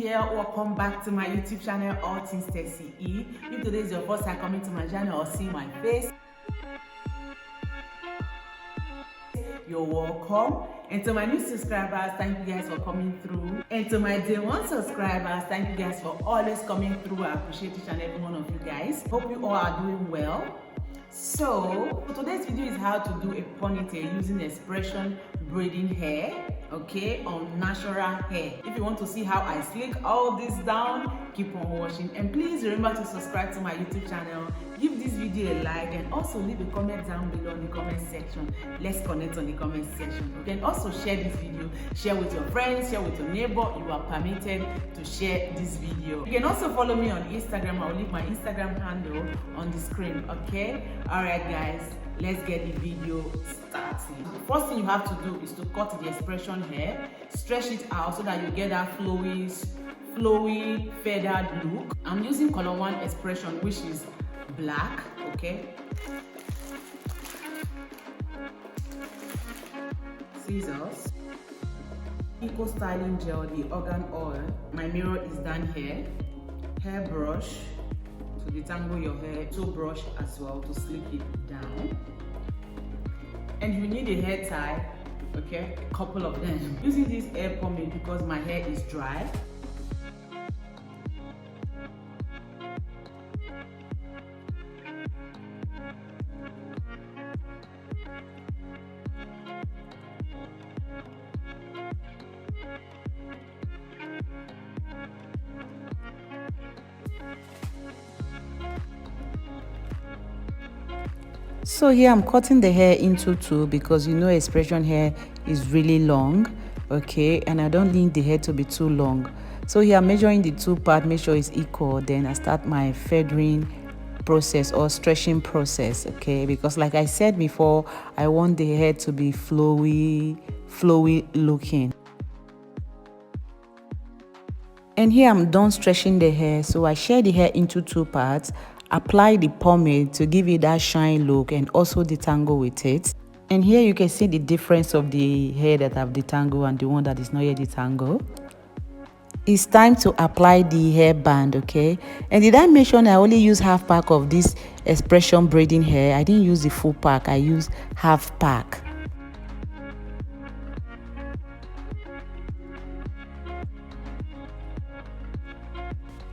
here, welcome back to my YouTube channel, All Things Tessie E. If today is your first time coming to my channel or seeing my face, you're welcome. And to my new subscribers, thank you guys for coming through. And to my day one subscribers, thank you guys for always coming through. I appreciate each and every one of you guys. Hope you all are doing well. So today's video is how to do a ponytail using expression braiding hair, okay, on natural hair. If you want to see how I slick all this down, keep on watching, and please remember to subscribe to my YouTube channel, give this video a like, and also leave a comment down below in the comment section. Let's connect on the comment section. You can also share this video, share with your friends, share with your neighbor. You are permitted to share this video. You can also follow me on Instagram. I'll leave my Instagram handle on the screen, okay? All right guys, let's get the video started. The first thing you have to do is to cut the expression hair, stretch it out so that you get that flowy feathered look. I'm using color 1 expression, which is black, okay? Scissors, eco styling gel, the organ oil. My mirror is down here. Hair brush to detangle your hair, toe brush as well to slick it down. And you need a hair tie, okay, a couple of them. Using this hair pomade because my hair is dry. So here I'm cutting the hair into two because you know expression hair is really long, okay, and I don't need the hair to be too long. So here I'm measuring the two part, make sure it's equal, then I start my feathering process or stretching process, okay, because like I said before, I want the hair to be flowy looking. And here I'm done stretching the hair, so I share the hair into two parts. Apply the pomade to give it that shine look and also detangle with it. And here you can see the difference of the hair that I've detangled and the one that is not yet detangled. It's time to apply the hair band, okay? And did I mention I only use half pack of this expression braiding hair? I didn't use the full pack, I used half pack.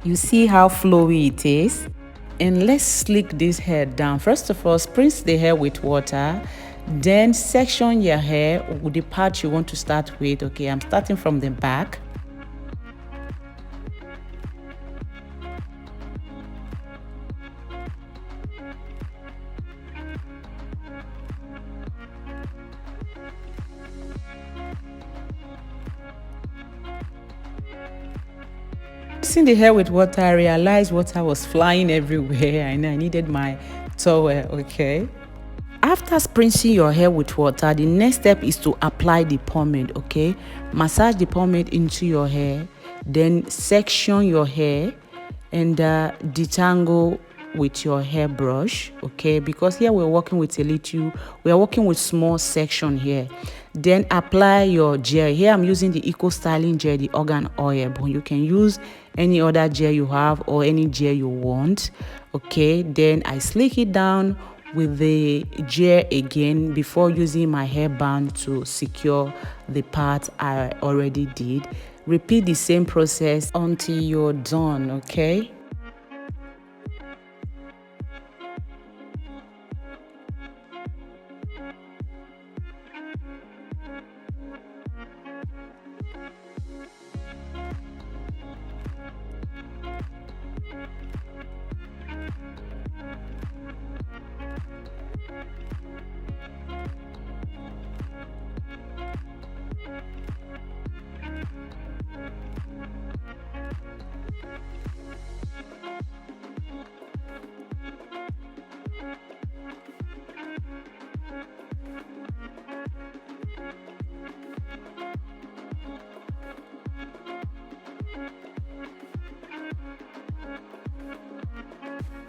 You see how flowy it is? And let's slick this hair down. First of all, spritz the hair with water, then section your hair with the part you want to start with. Okay, I'm starting from the back. Mixing the hair with water, I realized water was flying everywhere and I needed my towel, okay? After spritzing your hair with water, the next step is to apply the pomade, okay? Massage the pomade into your hair, then section your hair and detangle with your hairbrush, okay? Because here we're working with small section here. Then apply your gel. Here I'm using the eco styling gel, the organ oil, but you can use any other gel you have or any gel you want, okay? Then I slick it down with the gel again before using my hairband to secure the part I already did. Repeat the same process until you're done, okay?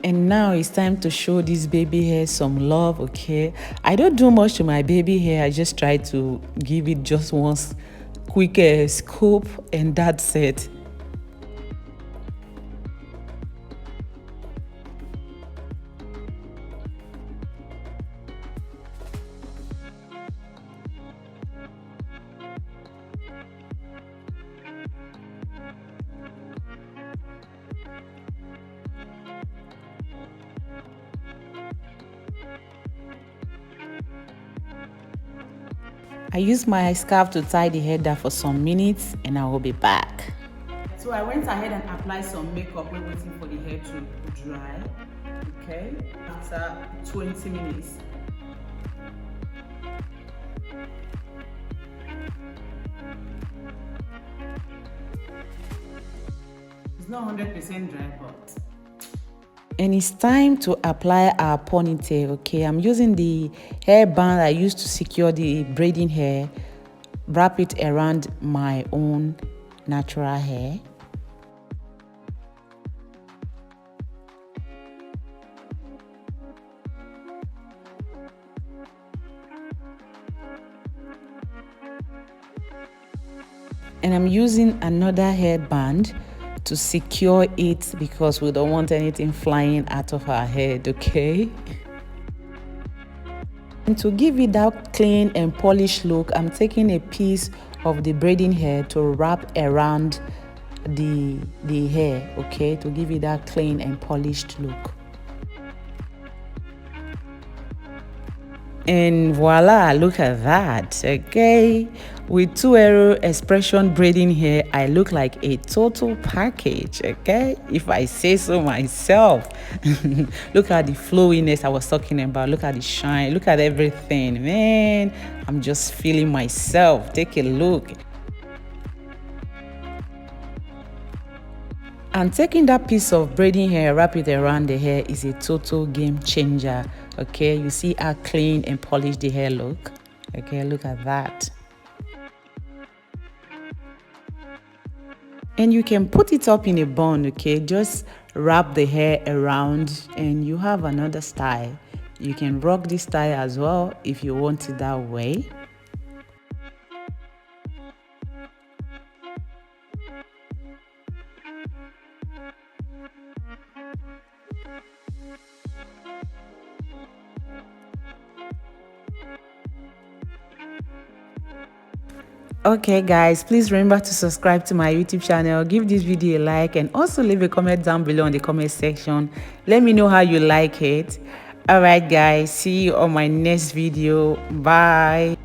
And now it's time to show this baby hair some love, okay? I don't do much to my baby hair. I just try to give it just one quick scoop and that's it. I use my scarf to tie the hair down for some minutes and I will be back. So I went ahead and applied some makeup while waiting for the hair to dry. Okay, after 20 minutes. It's not 100% dry, but. And it's time to apply our ponytail. Okay, I'm using the hair band I used to secure the braiding hair, wrap it around my own natural hair. And I'm using another hairband to secure it because we don't want anything flying out of our head, okay? And to give it that clean and polished look, I'm taking a piece of the braiding hair to wrap around the hair, okay? To give it that clean and polished look. And voila, look at that, okay? With 2 arrow expression braiding hair, I look like a total package, okay? If I say so myself. Look at the flowiness I was talking about. Look at the shine. Look at everything, man. I'm just feeling myself. Take a look. And taking that piece of braiding hair, wrap it around the hair is a total game changer. Okay, you see how clean and polished the hair look. Okay, look at that. And you can put it up in a bun, okay? Just wrap the hair around and you have another style. You can rock this style as well if you want it that way. Okay guys, please remember to subscribe to my YouTube channel, give this video a like and also leave a comment down below in the comment section. Let me know how you like it. Alright guys, see you on my next video. Bye.